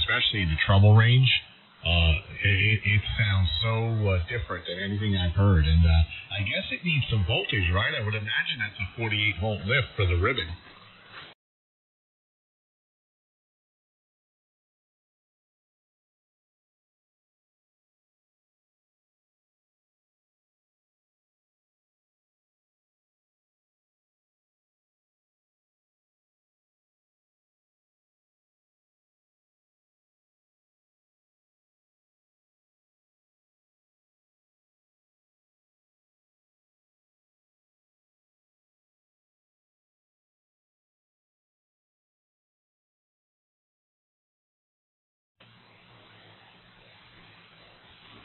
especially the treble range. It sounds so different than anything I've heard, and I guess it needs some voltage, right? I would imagine that's a 48-volt lift for the ribbon.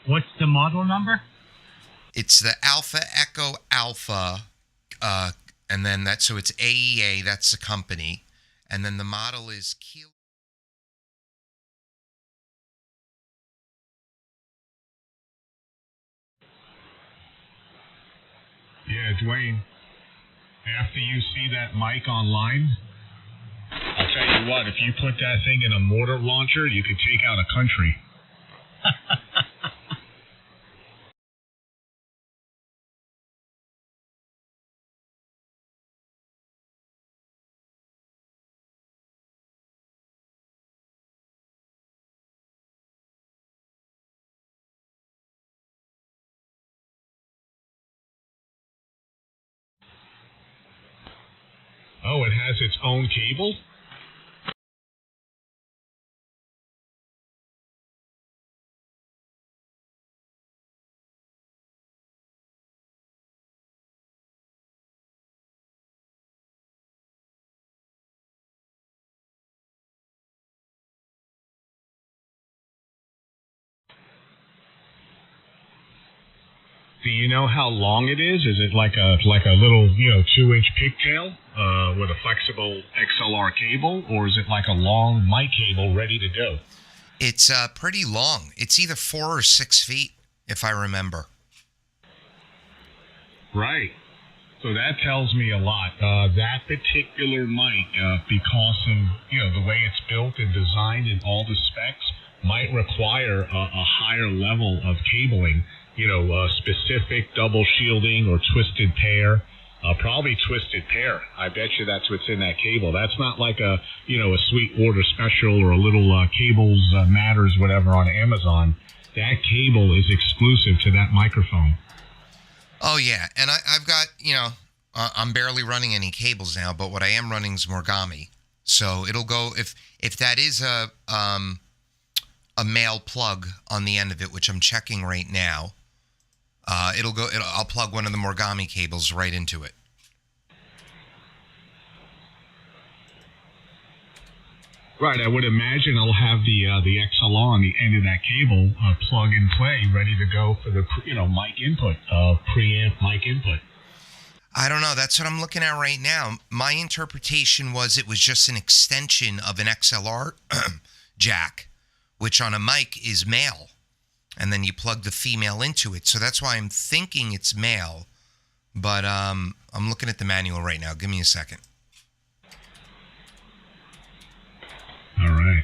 What's the model number? It's the Alpha Echo Alpha, and then so it's AEA, that's the company, and then the model is Kilo. Yeah, Dwayne, after you see that mic online, I'll tell you what, if you put that thing in a mortar launcher, you could take out a country. Oh, it has its own cable? Do you know how long it is? Is it like a little 2-inch pigtail with a flexible XLR cable, or is it like a long mic cable ready to go? It's pretty long. It's either 4 or 6 feet, if I remember. Right. So that tells me a lot. That particular mic, because of the way it's built and designed and all the specs, might require a higher level of cabling. Specific double shielding or twisted pair, probably twisted pair. I bet you that's what's in that cable. That's not like a sweet water special or a little cables matters, whatever on Amazon. That cable is exclusive to that microphone. Oh yeah. And I've got, I'm barely running any cables now, but what I am running is Morgami. So it'll go, if that is a male plug on the end of it, which I'm checking right now, I'll plug one of the Morgami cables right into it. Right, I would imagine I'll have the XLR on the end of that cable, plug and play, ready to go for the mic input, preamp mic input. I don't know. That's what I'm looking at right now. My interpretation was it was just an extension of an XLR jack, which on a mic is male. And then you plug the female into it. So that's why I'm thinking it's male. But I'm looking at the manual right now. Give me a second. All right.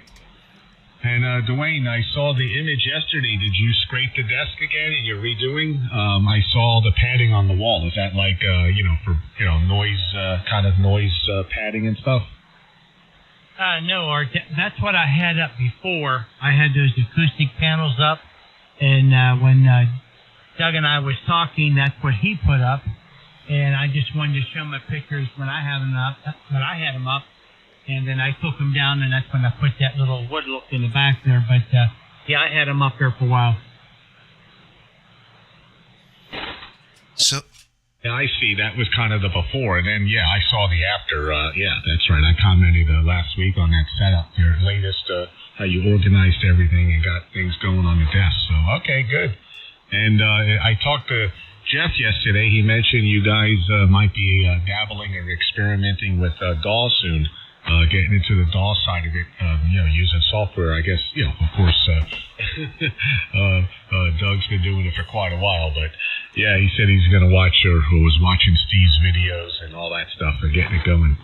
And Dwayne, I saw the image yesterday. Did you scrape the desk again and you're redoing? I saw the padding on the wall. Is that like, for noise, kind of noise padding and stuff? No, Art. That's what I had up before. I had those acoustic panels up. And when Doug and I was talking, that's what he put up. And I just wanted to show my pictures when I had them up. And then I took them down, and that's when I put that little wood look in the back there. But, yeah, I had them up there for a while. So, yeah, I see. That was kind of the before. And then, yeah, I saw the after. Yeah, that's right. I commented last week on that setup, your latest how you organized everything and got things going on the desk. So, okay, good. And I talked to Jeff yesterday. He mentioned you guys might be dabbling or experimenting with DAW soon, getting into the DAW side of it, using software. I guess, of course, Doug's been doing it for quite a while. But, yeah, he said he's going to watch or was watching Steve's videos and all that stuff and getting it going.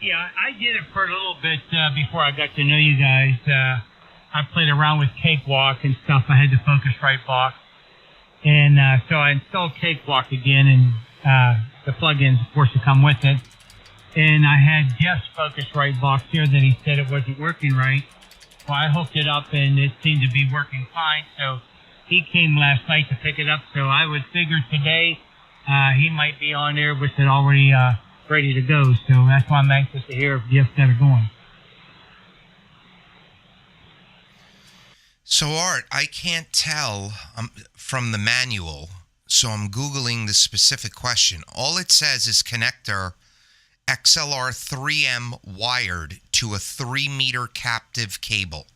Yeah, I did it for a little bit before I got to know you guys. I played around with Cakewalk and stuff. I had the Focusrite box. And so I installed Cakewalk again, and the plugins, of course, to come with it. And I had Jeff's Focusrite box here that he said it wasn't working right. Well, I hooked it up, and it seemed to be working fine. So he came last night to pick it up. So I would figure today he might be on there with it already ready to go. So that's why I'm anxious to hear if Jeff's got it going. So, Art, I can't tell from the manual, so I'm Googling the specific question. All it says is connector XLR 3M wired to a 3-meter captive cable.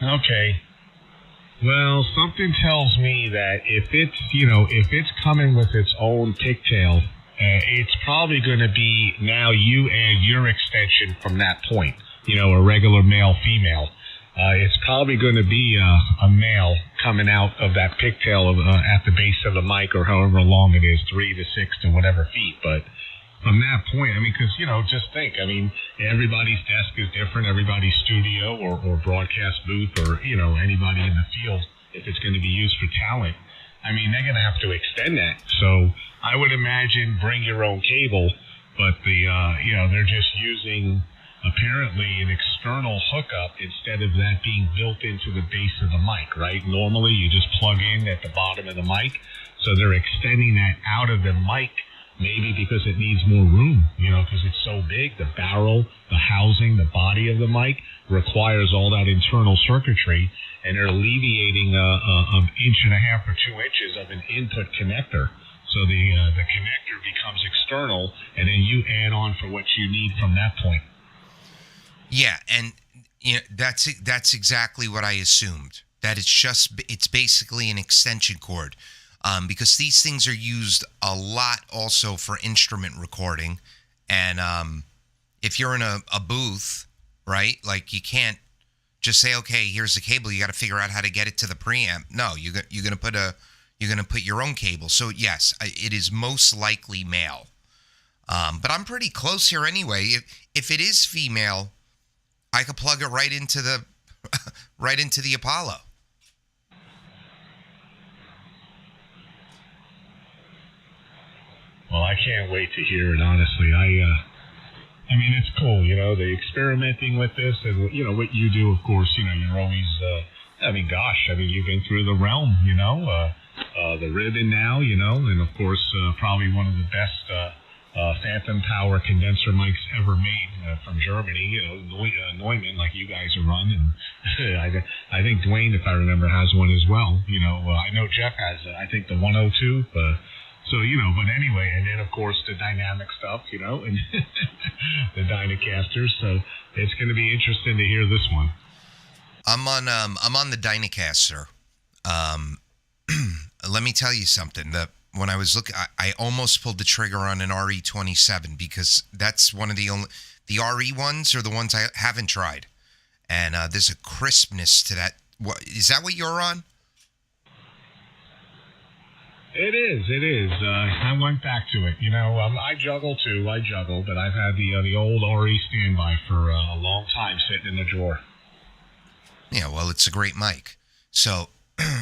Okay. Well, something tells me that if it's coming with its own pigtail, it's probably going to be now you add your extension from that point, a regular male-female. It's probably going to be a male coming out of that pigtail at the base of the mic, or however long it is, 3 to 6 to whatever feet. But from that point, because, just think, everybody's desk is different, everybody's studio or broadcast booth or, anybody in the field, if it's going to be used for talent, they're going to have to extend that. So I would imagine bring your own cable, but they're just using apparently an external hookup instead of that being built into the base of the mic, right? Normally you just plug in at the bottom of the mic. So they're extending that out of the mic, maybe because it needs more room, because it's so big. The barrel, the housing, the body of the mic requires all that internal circuitry, and they're alleviating an inch and a half or 2 inches of an input connector. So the connector becomes external, and then you add on for what you need from that point. Yeah, and that's exactly what I assumed. That it's basically an extension cord, because these things are used a lot also for instrument recording, and if you're in a booth, right? Like you can't just say, okay, here's the cable. You got to figure out how to get it to the preamp. No, you're gonna put your own cable. So yes, it is most likely male, but I'm pretty close here anyway. If it is female, I could plug it right into the Apollo. Well, I can't wait to hear it, honestly. It's cool, the experimenting with this, and, what you do, of course, you're always, you've been through the realm, the ribbon now, and of course, probably one of the best phantom power condenser mics ever made from Germany, Neumann, like you guys are running. I think Dwayne, if I remember, has one as well. I know Jeff has, I think, the 102. So, but anyway, and then, of course, the dynamic stuff, and the Dynacasters. So it's going to be interesting to hear this one. I'm on the Dynacaster. Let me tell you something. When I was looking, I almost pulled the trigger on an RE27 because that's one of the RE ones are the ones I haven't tried. And there's a crispness to that. Is that what you're on? It is. I went back to it. I juggle too. But I've had the old RE standby for a long time sitting in the drawer. Yeah, well, it's a great mic. So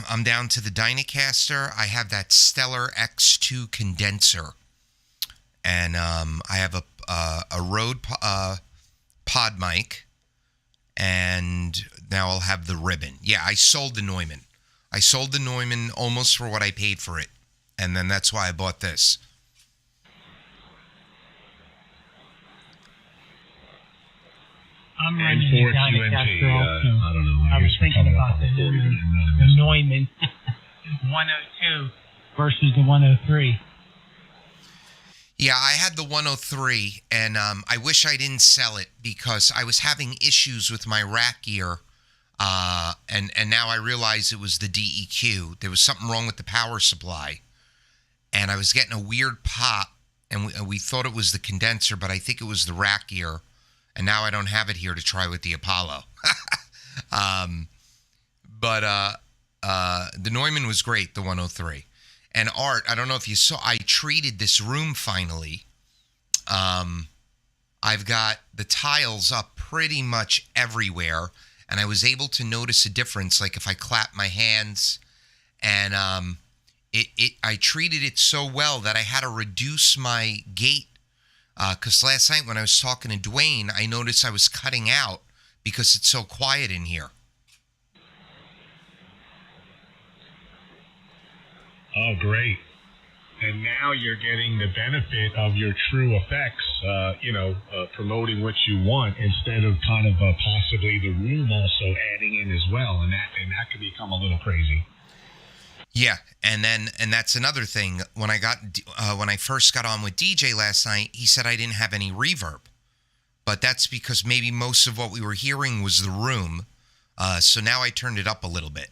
I'm down to the Dynacaster. I have that Stellar X2 condenser, and I have a Rode pod mic, and now I'll have the ribbon. Yeah, I sold the Neumann. I sold the Neumann almost for what I paid for it, and then that's why I bought this. I'm running the Dynacaster also. I don't know. I was thinking about the Neumann 102 versus the 103. Yeah, I had the 103, and I wish I didn't sell it because I was having issues with my rack gear, and now I realize it was the DEQ. There was something wrong with the power supply, and I was getting a weird pop, and we thought it was the condenser, but I think it was the rack gear. And now I don't have it here to try with the Apollo. But the Neumann was great, the 103. And Art, I don't know if you saw, I treated this room finally. I've got the tiles up pretty much everywhere, and I was able to notice a difference, like if I clap my hands, and I treated it so well that I had to reduce my gait, because last night when I was talking to Dwayne, I noticed I was cutting out because it's so quiet in here. Oh, great. And now you're getting the benefit of your true effects, promoting what you want instead of kind of possibly the room also adding in as well. And that could become a little crazy. Yeah. And that's another thing. When I first got on with DJ last night, he said I didn't have any reverb, but that's because maybe most of what we were hearing was the room. So now I turned it up a little bit.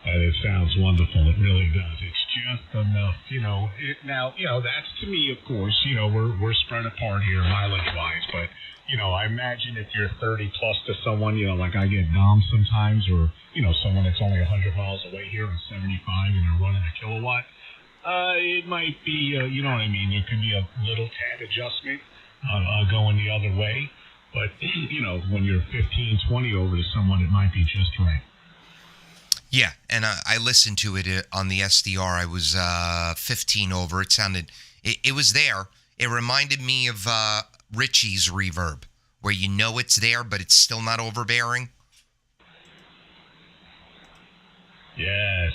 It sounds wonderful. It really does. It's just enough, that's to me, of course, we're spread apart here mileage-wise, but, I imagine if you're 30 plus to someone, like I get Dom sometimes, or, someone that's only 100 miles away here and 75 and they're running a kilowatt, it might be, you know what I mean? It could be a little tad adjustment going the other way, but, when you're 15, 20 over to someone, it might be just right. Yeah, and I listened to it on the SDR. I was 15 over. It sounded, it was there. It reminded me of Richie's reverb, where it's there, but it's still not overbearing. Yes,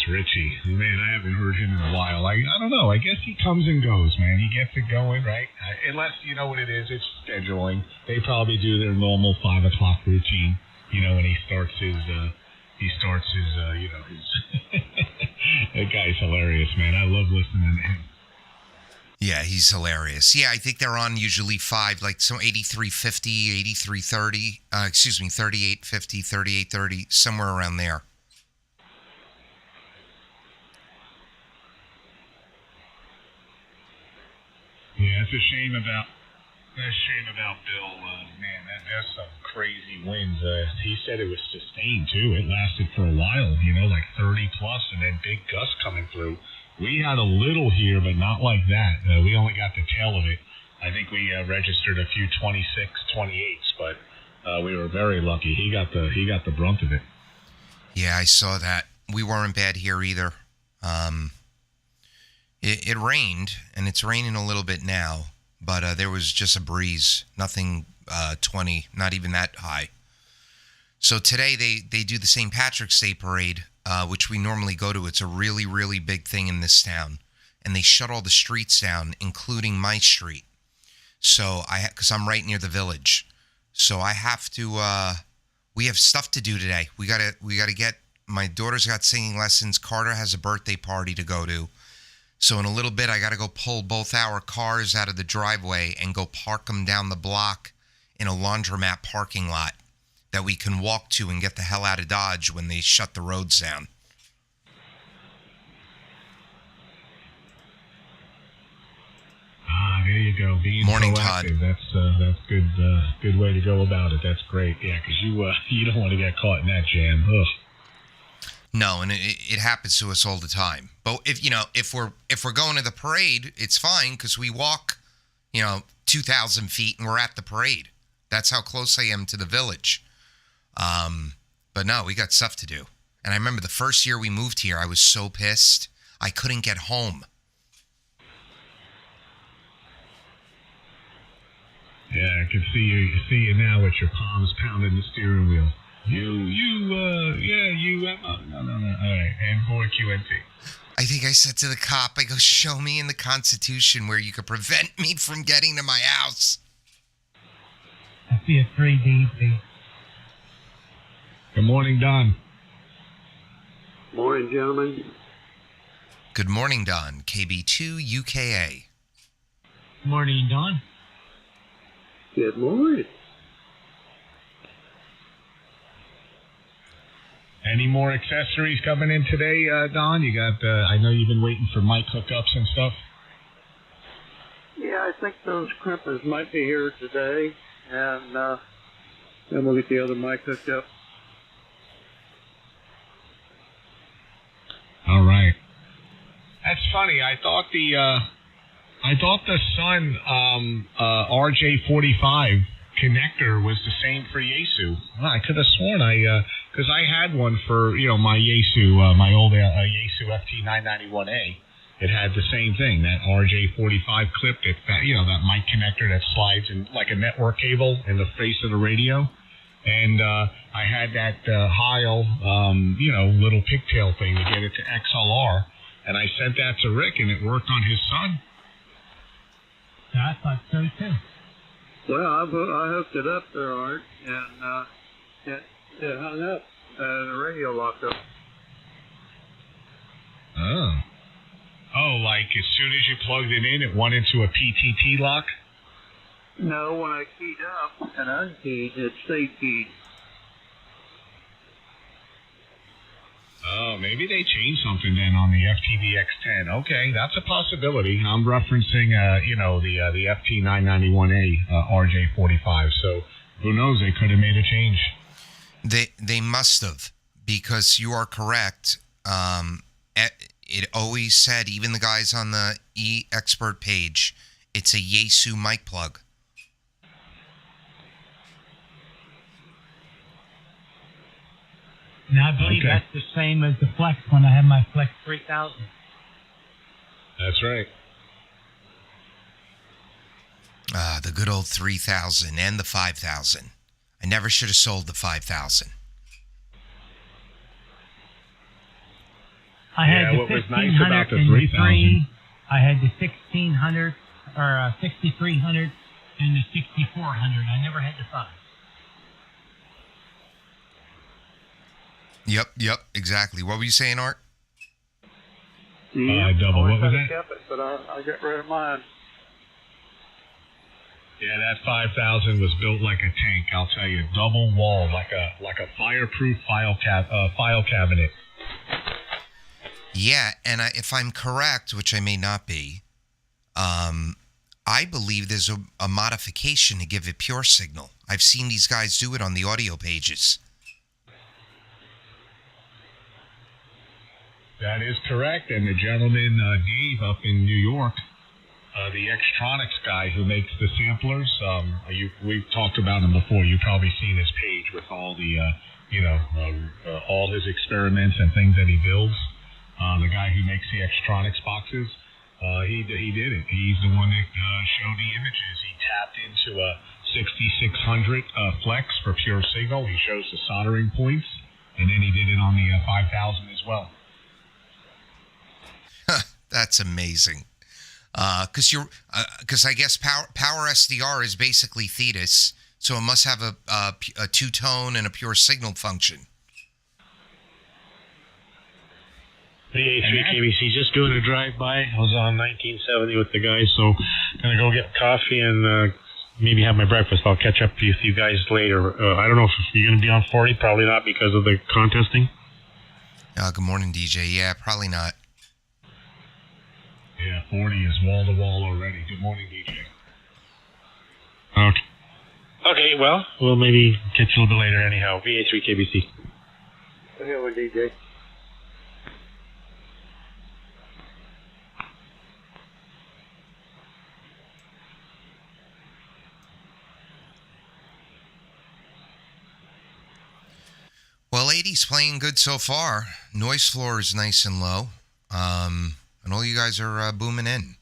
Richie. Man, I haven't heard him in a while. I don't know. I guess he comes and goes, man. He gets it going, right? Unless, you know what it is, it's scheduling. They probably do their normal 5 o'clock routine, when he starts his... That guy's hilarious, man. I love listening to him. Yeah, he's hilarious. Yeah, I think they're on usually 5, like some 8350, 8330, 3850, 3830, somewhere around there. Yeah, it's a shame about Bill. Man, that's some crazy winds. He said it was sustained too. It lasted for a while, like 30 plus, and then big gusts coming through. We had a little here, but not like that. We only got the tail of it. I think we registered a few 26, 28s, but we were very lucky. He got the brunt of it. Yeah, I saw that. We weren't bad here either. It rained, and it's raining a little bit now. But there was just a breeze, nothing 20, not even that high. So today they do the St. Patrick's Day Parade, which we normally go to. It's a really, really big thing in this town. And they shut all the streets down, including my street. So because I'm right near the village. So I have to, we have stuff to do today. We gotta get, my daughter's got singing lessons. Carter has a birthday party to go to. So in a little bit, I got to go pull both our cars out of the driveway and go park them down the block in a laundromat parking lot that we can walk to and get the hell out of Dodge when they shut the roads down. There you go. Being Morning, proactive. Todd. That's good way to go about it. That's great. Yeah, because you don't want to get caught in that jam. Ugh. No, and it happens to us all the time. But if we're going to the parade, it's fine because we walk, 2,000 feet and we're at the parade. That's how close I am to the village. But no, we got stuff to do. And I remember the first year we moved here, I was so pissed I couldn't get home. Yeah, I can see you now with your palms pounding the steering wheel. No. All right, and for QNT. I think I said to the cop, I go, show me in the Constitution where you could prevent me from getting to my house. I see a 3D. Good morning, Don. Morning, gentlemen. Good morning, Don. KB2 UKA. Morning, Don. Good morning. Any more accessories coming in today, Don? You got, I know you've been waiting for mic hookups and stuff. Yeah, I think those crimpers might be here today, and then we'll get the other mic hooked up. funny. I thought the Sun RJ45 connector was the same for Yaesu. Well, I could have sworn because I had one for my Yaesu, my old Yaesu FT991A. It had the same thing, that RJ45 clip, that mic connector that slides in like a network cable in the face of the radio. And I had that Heil, little pigtail thing to get it to XLR. And I sent that to Rick, and it worked on his Sun. Yeah, I thought so, too. Well, I hooked it up there, Art, and it hung up. The radio locked up. Oh, like as soon as you plugged it in, it went into a PTT lock? No, when I keyed up and unkeyed, it stayed keyed. Oh, maybe they changed something then on the FTDX10. Okay, that's a possibility. I'm referencing, the FT991A RJ45. So who knows? They could have made a change. They must have, because you are correct. It always said, even the guys on the eXpert page, it's a Yaesu mic plug. And I believe that's the same as the Flex when I had my Flex 3000. That's right. The good old 3000 and the 5000. I never should have sold the 5000. I had the what was nice about the 1500 3000. I had the 1600 or 6300 and the 6400. I never had the 5. Yep, exactly. What were you saying, Art? Double. What was that? Kept it, but I got rid of mine. Yeah, that 5000 was built like a tank. I'll tell you, double wall, like a fireproof file cabinet. Yeah, and if I'm correct, which I may not be, I believe there's a modification to give it pure signal. I've seen these guys do it on the audio pages. That is correct, and the gentleman, Dave, up in New York, the Xtronics guy who makes the samplers, we've talked about him before. You've probably seen his page with all the, all his experiments and things that he builds. The guy who makes the Xtronics boxes, he did it. He's the one that showed the images. He tapped into a 6600 Flex for pure signal. He shows the soldering points, and then he did it on the 5000 as well. That's amazing. Because I guess power SDR is basically Thetis, so it must have a two-tone and a pure signal function. VA3 KBC, just doing a drive-by. I was on 1970 with the guys, so gonna go get coffee and maybe have my breakfast. I'll catch up with you guys later. I don't know if you're gonna be on 40, probably not because of the contesting. Good morning, DJ. Yeah, probably not. Yeah, 40 is wall-to-wall already. Good morning, DJ. Okay, well, we'll maybe catch you a little bit later anyhow. VA3 KBC. Here with DJ. Well, 80's playing good so far. Noise floor is nice and low. And all you guys are booming in.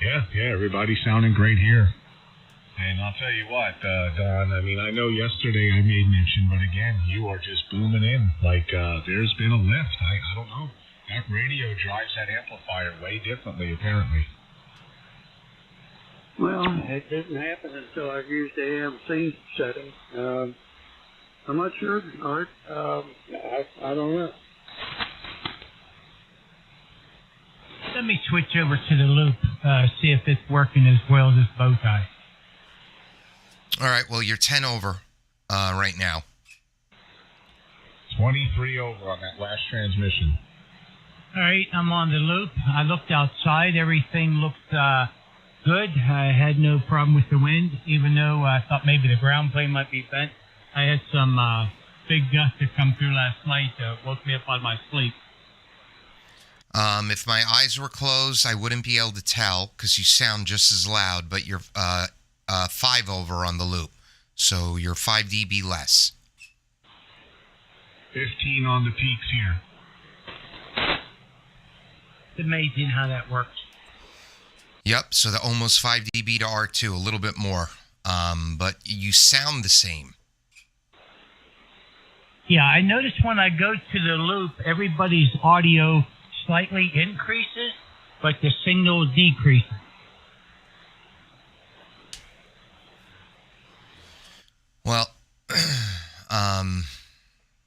Yeah, everybody's sounding great here. And I'll tell you what, Don, I mean, I know yesterday I made mention, but again, you are just booming in. Like, there's been a lift. I don't know. That radio drives that amplifier way differently, apparently. Well, it didn't happen until I used the AMC setting. I'm not sure, Art. I don't know. Let me switch over to the loop, see if it's working as well as this bow tie. All right, well, you're 10 over right now. 23 over on that last transmission. All right, I'm on the loop. I looked outside. Everything looked good. I had no problem with the wind, even though I thought maybe the ground plane might be bent. I had some big gust that come through last night woke me up out of my sleep. If my eyes were closed, I wouldn't be able to tell because you sound just as loud, but you're 5 over on the loop. So you're 5 dB less. 15 on the peaks here. It's amazing how that works. Yep, so the almost 5 dB to R2, a little bit more. But you sound the same. Yeah, I noticed when I go to the loop, everybody's audio slightly increases, but the signal decreases. Well,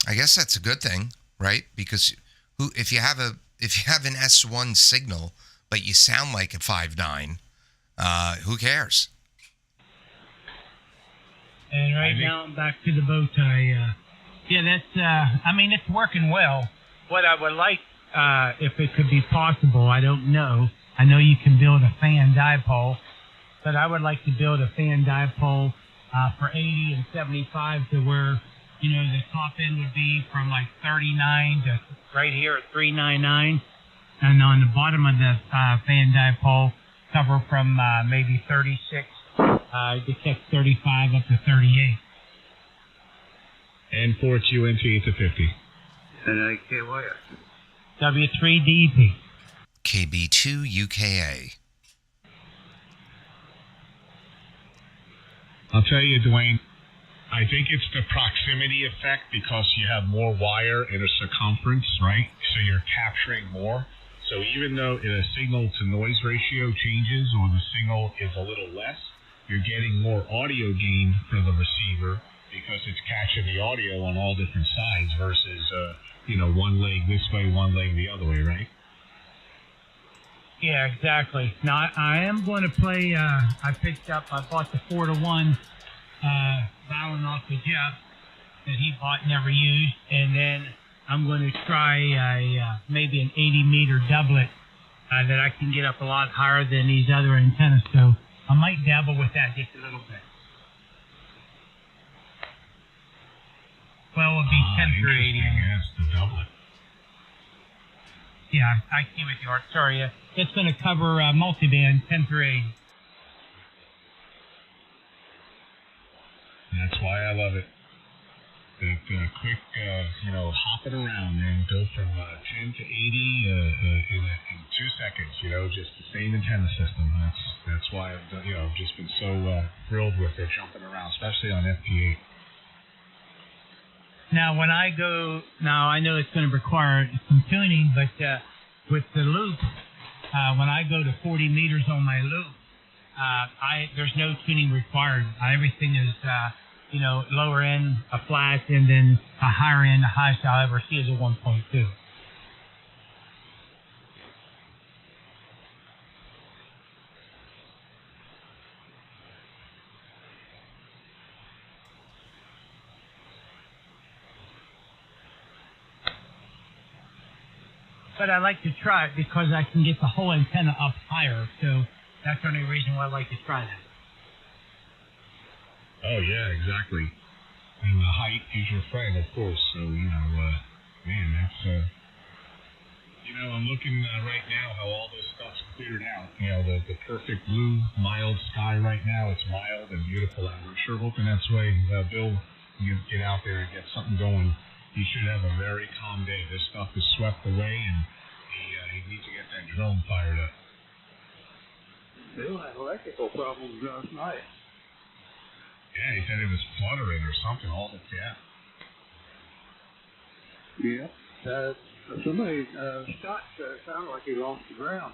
I guess that's a good thing, right? Because if you have an S1 signal, but you sound like a 5.9, who cares? And right now I'm back to the bow tie. Yeah, that's. It's working well. What I would like, if it could be possible, I don't know. I know you can build a fan dipole, but I would like to build a fan dipole for 80 and 75 to where, the top end would be from like 39 to right here at 399. And on the bottom of the fan dipole, cover from maybe 36 to catch 35 up to 38. And 4QNT to 50. And AKY. W3DP. KB2 UKA. I'll tell you, Dwayne, I think it's the proximity effect because you have more wire in a circumference, right? So you're capturing more. So even though a signal to noise ratio changes or the signal is a little less, you're getting more audio gain for the receiver because it's catching the audio on all different sides versus, one leg this way, one leg the other way, right? Yeah, exactly. Now, I am going to play, I bought the 4-to-1 Bowling off the Jeff that he bought and never used, and then I'm going to try maybe an 80-meter doublet that I can get up a lot higher than these other antennas, so I might dabble with that just a little bit. Well, it'll be 10 through 80. Yes, the doublet. Yeah, I see with you, Art. Sorry. It's going to cover multiband 10 through 80. That's why I love it. That quick, hopping around and go from 10 to 80 in 2 seconds. Just the same antenna system. That's why I've just been so thrilled with it jumping around, especially on FP8. Now, I know it's going to require some tuning, but with the loop, when I go to 40 meters on my loop, there's no tuning required. Everything is, lower end, a flat, and then a higher end, the highest I'll ever see is a 1.2. But I like to try it because I can get the whole antenna up higher. So that's the only reason why I like to try that. Oh, yeah, exactly. And the height is your friend, of course. So, that's... I'm looking right now how all this stuff's cleared out. The perfect blue, mild sky right now. It's mild and beautiful out. I'm sure hoping that's the way Bill you get out there and get something going. He should have a very calm day. This stuff is swept away, and he needs to get that drone fired up. Bill had electrical problems last night. Yeah, he said it was fluttering or something. Yeah. Somebody, Scott sounded like he lost the ground.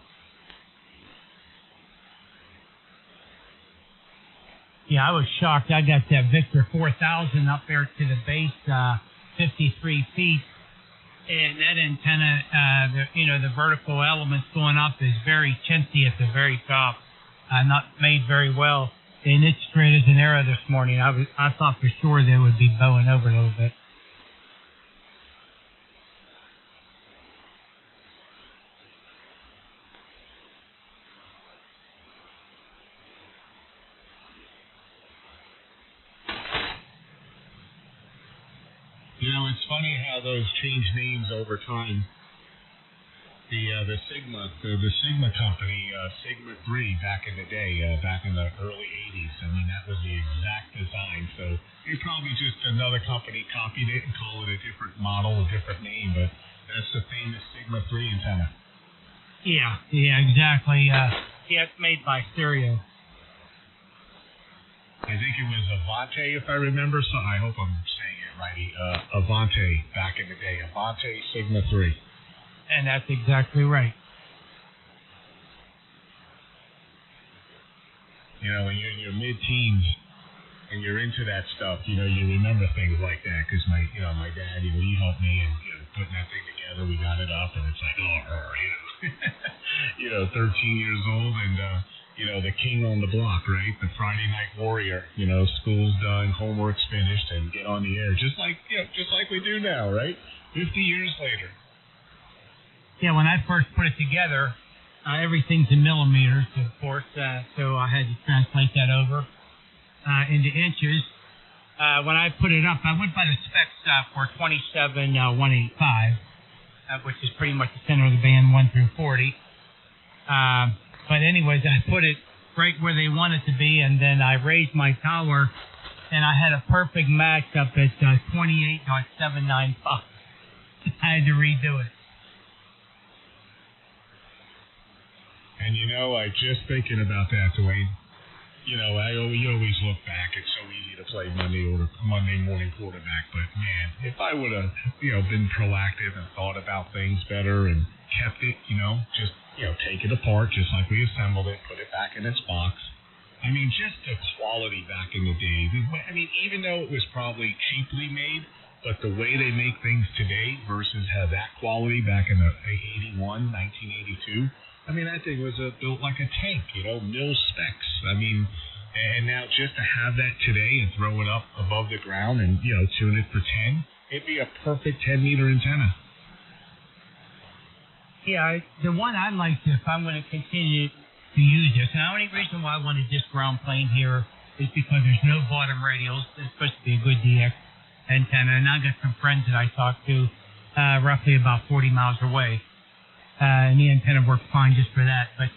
Yeah, I was shocked. I got that Victor 4000 up there to the base, 53 feet. And that antenna, the vertical elements going up is very chintzy at the very top. Not made very well. And it's straight as an arrow this morning. I thought for sure they would be bowing over a little bit. You know, it's funny how those change names over time. The Sigma company, Sigma 3 back in the day, back in the early 80s. I mean, that was the exact design. So it probably just another company copied it and called it a different model, a different name, but that's the famous Sigma 3 antenna. Yeah, exactly. It's made by Stereo. I think it was Avante, if I remember. So I hope I'm saying it right. Avante back in the day. Avante Sigma 3. And that's exactly right. You know, when you're in your mid-teens and you're into that stuff, you know, you remember things like that because my dad, he helped me and putting that thing together. We got it up, and it's like, you know, 13 years old, and the king on the block, right? The Friday night warrior. You know, school's done, homework's finished, and get on the air, just like we do now, right? 50 years later. Yeah, when I first put it together, everything's in millimeters, of course, so I had to translate that over into inches. When I put it up, I went by the specs for 27 185, which is pretty much the center of the band, 1 through 40. But anyways, I put it right where they want it to be, and then I raised my tower, and I had a perfect match up at 28.795. I had to redo it. And just thinking about that, the way, you always look back. It's so easy to play Monday morning quarterback. But man, if I would have, been proactive and thought about things better and kept it, just take it apart, just like we assembled it, put it back in its box. I mean, just the quality back in the day. I mean, even though it was probably cheaply made, but the way they make things today versus have that quality back in the 1982. I mean, that thing was built like a tank, mil specs. I mean, and now just to have that today and throw it up above the ground and, tune it for 10, it'd be a perfect 10-meter antenna. Yeah, the one I'd like to, if I'm going to continue to use this, and the only reason why I wanted this ground plane here is because there's no bottom radials. It's supposed to be a good DX antenna, and I got some friends that I talked to roughly about 40 miles away. And the antenna worked fine just for that. But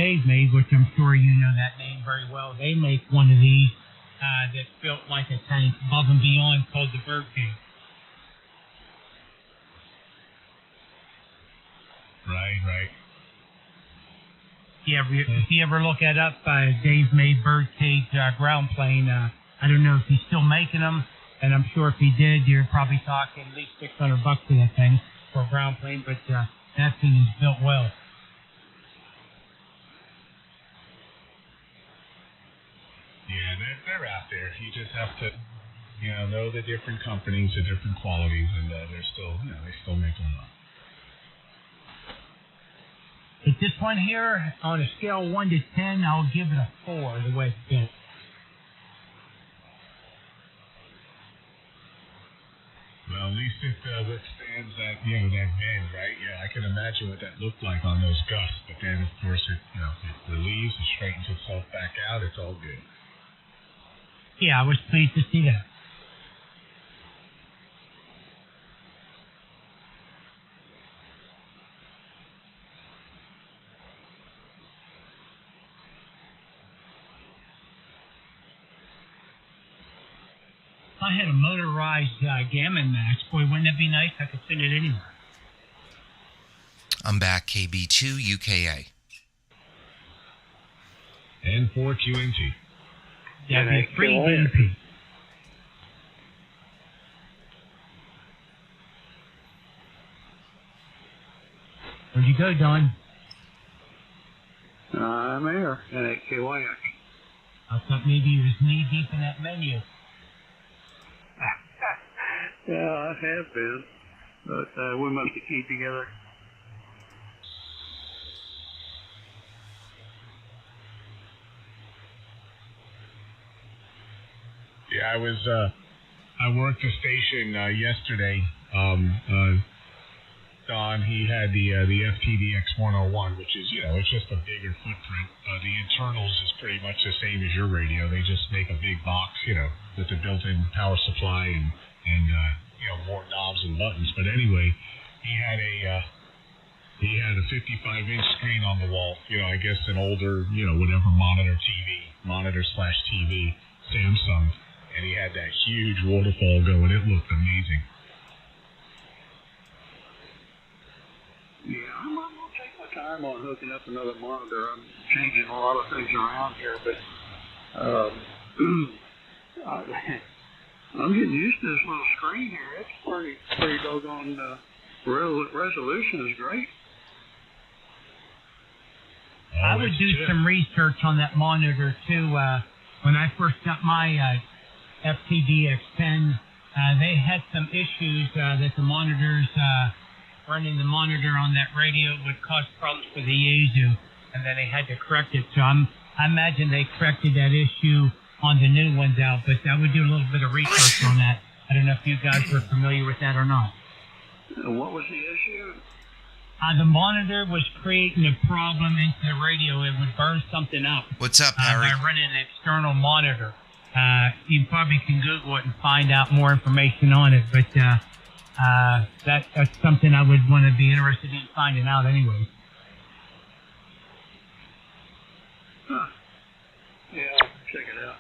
Dave made, which I'm sure you know that name very well, they make one of these that's built like a tank above and beyond called the Birdcage. Right. Yeah, if you ever look that up, Dave made Birdcage ground plane. I don't know if he's still making them, and I'm sure if he did, you're probably talking at least $600 for that thing for a ground plane, but that thing is built well. Yeah, they're out there. You just have to, know the different companies, the different qualities, and they're still, they still make them up. But this one here, on a scale 1 to 10, I'll give it a 4, the way it's built. Well, at least it withstands that, that bend, right? Yeah, I can imagine what that looked like on those gusts. But then, of course, it relieves, it straightens itself back out. It's all good. Yeah, I was pleased to see that. If I had a motorized Gammon match, boy, wouldn't that be nice? I could send it anywhere. I'm back, KB2 UKA. N4QNT. Yeah, the 3BP. Where'd you go, Don? I'm here at KYX. I thought maybe he was knee-deep in that menu. Yeah, I have been, but we must keep together. Yeah, I worked the station yesterday. Don, he had the FTDX 101, which is, it's just a bigger footprint. The internals is pretty much the same as your radio. They just make a big box, with the built-in power supply and more knobs and buttons. But anyway, he had a 55-inch screen on the wall. I guess an older, whatever monitor/TV, Samsung, and he had that huge waterfall going. It looked amazing. Yeah, I'm going to take my time on hooking up another monitor. I'm changing a lot of things around here, but I'm getting used to this little screen here. It's pretty doggone, resolution is great. I would do some research on that monitor, too. When I first got my FTDX10, they had some issues that the monitors... running the monitor on that radio would cause problems for the Yaesu, and then they had to correct it. So I imagine they corrected that issue on the new ones out, but I would do a little bit of research on that. I don't know if you guys were familiar with that or not. What was the issue? The monitor was creating a problem into the radio. It would burn something up. What's up, Harry? By running an external monitor. You probably can Google it and find out more information on it, but that's something I would want to be interested in finding out anyway. Huh. Yeah, I'll check it out.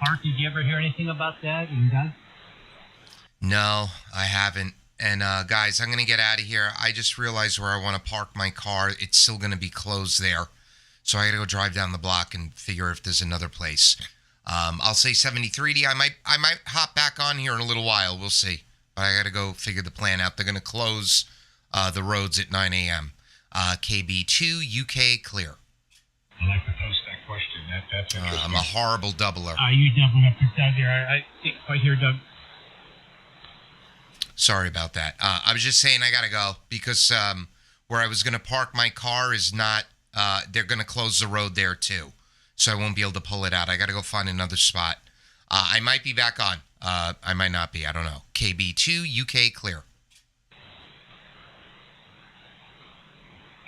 Art, did you ever hear anything about that? And Doug? No, I haven't. And guys, I'm going to get out of here. I just realized where I want to park my car. It's still going to be closed there. So I got to go drive down the block and figure if there's another place. I'll say 73D. I might hop back on here in a little while. We'll see. But I got to go figure the plan out. They're going to close the roads at 9 a.m. KB2, UK clear. I like to post that question. That's interesting. I'm a horrible doubler. You doubled up with Doug there. I didn't quite hear Doug. Sorry about that. I was just saying I got to go because where I was going to park my car is not, they're going to close the road there too. So I won't be able to pull it out. I got to go find another spot. I might be back on. I might not be. I don't know. KB2, UK clear.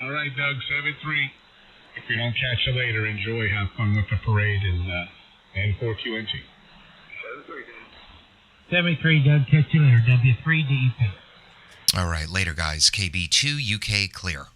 All right, Doug, 7-3. If we don't catch you later, enjoy. Have fun with the parade and 4QNT. 7-3, Doug. Catch you later. W3DEP. All right, later, guys. KB2, UK clear.